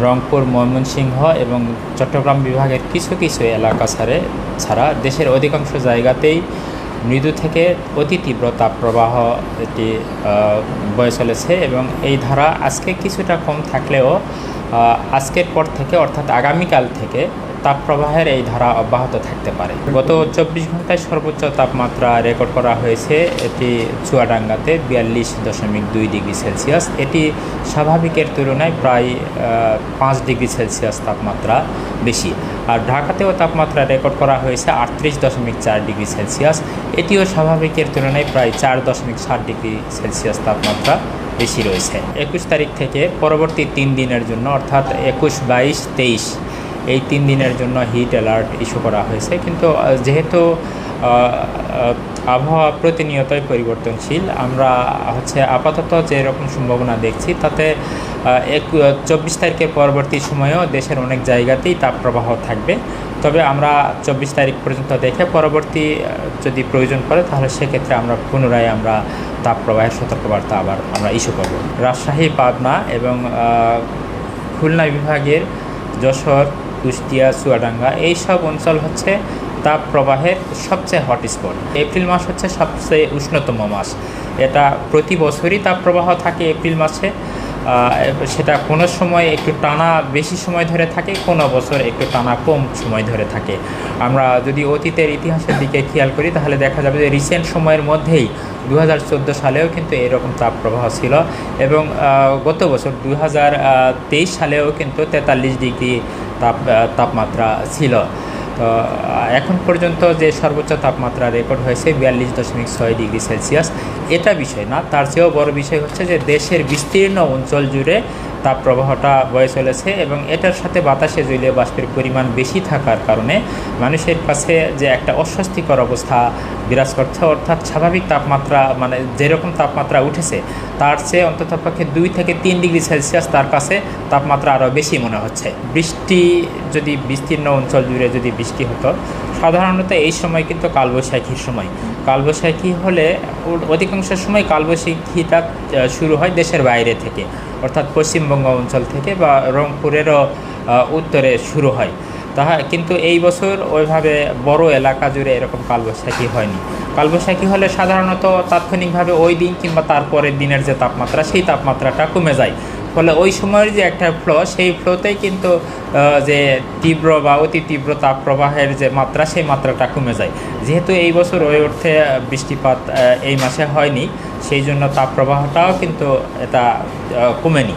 রংপুর, ময়মনসিংহ এবং চট্টগ্রাম বিভাগের কিছু কিছু এলাকা ছাড়া দেশের অধিকাংশ জায়গাতেই মৃদু থেকে অতি তীব্র তাপপ্রবাহ এটি বয়ে চলেছে এবং এই ধারা আজকে কিছুটা কম থাকলেও আজকের পর থেকে অর্থাৎ আগামীকাল থেকে তাপপ্রবাহের এই ধারা অব্যাহত থাকতে পারে। গত 24 ঘন্টায় সর্বোচ্চ তাপমাত্রা রেকর্ড করা হয়েছে এটি চুয়াডাঙ্গাতে 42.2 ডিগ্রি সেলসিয়াস। এটি স্বাভাবিকের তুলনায় প্রায় 5 ডিগ্রি সেলসিয়াস তাপমাত্রা বেশি। আর ঢাকাতেও তাপমাত্রা রেকর্ড করা হয়েছে 38.4 ডিগ্রি সেলসিয়াস। এটিও স্বাভাবিকের তুলনায় প্রায় 4.7 ডিগ্রি সেলসিয়াস তাপমাত্রা বেশি রয়েছে। 21 তারিখ থেকে পরবর্তী 3 দিনের জন্য অর্থাৎ 21, 22, 23 এই 3 দিনের জন্য হিট অ্যালার্ট ইস্যু করা হয়েছে। কিন্তু যেহেতু আবহাওয়া প্রতিনিয়তই পরিবর্তনশীল, আমরা আপাতত যে রকম সম্ভাবনা দেখছি তাতে 24 তারিখের পরবর্তী সময়েও দেশের অনেক জায়গাতেই তাপপ্রবাহ থাকবে। তবে আমরা 24 তারিখ পর্যন্ত দেখে পরবর্তী যদি প্রয়োজন পড়ে তাহলে সেক্ষেত্রে আমরা পুনরায় তাপপ্রবাহের সতর্কবার্তা আবার আমরা ইস্যু করব। রাজশাহী, পাবনা এবং খুলনা বিভাগের যশোর, কুষ্টিয়া, চুয়াডাঙ্গা এই সব অঞ্চল তাপপ্রবাহের সবচেয়ে হটস্পট। এপ্রিল মাস সবচেয়ে উষ্ণতম মাস। এটা প্রতি বছরই তাপপ্রবাহ থাকে এপ্রিল মাসে। সেটা কোনো সময় একটু টানা বেশি সময় ধরে থাকে, কোনো বছর একটু টানা কম সময় ধরে থাকে। আমরা যদি অতীতের ইতিহাসের দিকে খেয়াল করি তাহলে দেখা যাবে যে রিসেন্ট সময়ের মধ্যেই 2014 সালেও কিন্তু এরকম তাপপ্রবাহ ছিল এবং গত বছর 2023 সালেও কিন্তু 43 ডিগ্রি তাপমাত্রা ছিল। তো এখন পর্যন্ত যে সর্বোচ্চ তাপমাত্রা রেকর্ড হয়েছে 42.6 ডিগ্রি সেলসিয়াস। এটা বিষয় না, তার চেয়েও বড় বিষয় যে দেশের বিস্তীর্ণ অঞ্চল জুড়ে তাপপ্রবাহটা বয়ে চলেছে এবং এটার সাথে বাতাসে জলীয় বাষ্পের পরিমাণ বেশি থাকার কারণে মানুষের কাছে যে একটা অস্বস্তিকর অবস্থা বিরাজ করছে, অর্থাৎ স্বাভাবিক তাপমাত্রা যেরকম তাপমাত্রা উঠেছে তার চেয়ে অন্ততপক্ষে 2 থেকে 3 ডিগ্রি সেলসিয়াস তার কাছে তাপমাত্রা আরও বেশি মনে হচ্ছে। বৃষ্টি যদি বিস্তীর্ণ অঞ্চল জুড়ে যদি বৃষ্টি হতো, সাধারণত এই সময় কিন্তু কালবৈশাখীর সময়। কালবৈশাখী হলে অধিকাংশ সময় কালবৈশাখীটা শুরু হয় দেশের বাইরে থেকে, অর্থাৎ পশ্চিমবঙ্গ অঞ্চল থেকে বা রংপুরেরও উত্তরে শুরু হয়। কিন্তু এই বছর ওইভাবে বড় এলাকা জুড়ে এরকম কালবৈশাখী হয়নি। কালবৈশাখী হলে সাধারণত তাৎক্ষণিকভাবে ওই দিন কিংবা তারপরের দিনের যে তাপমাত্রা সেই তাপমাত্রাটা কমে যায়। ফলে ওই সময়ের যে একটা ফ্লো, সেই ফ্লোতেই কিন্তু যে তীব্র বা অতি তীব্র তাপপ্রবাহের যে মাত্রা সেই মাত্রাটা কমে যায়। যেহেতু এই বছর ওই অর্থে বৃষ্টিপাত এই মাসে হয়নি, সেই জন্য তাপপ্রবাহটাও কিন্তু এটা কমেনি।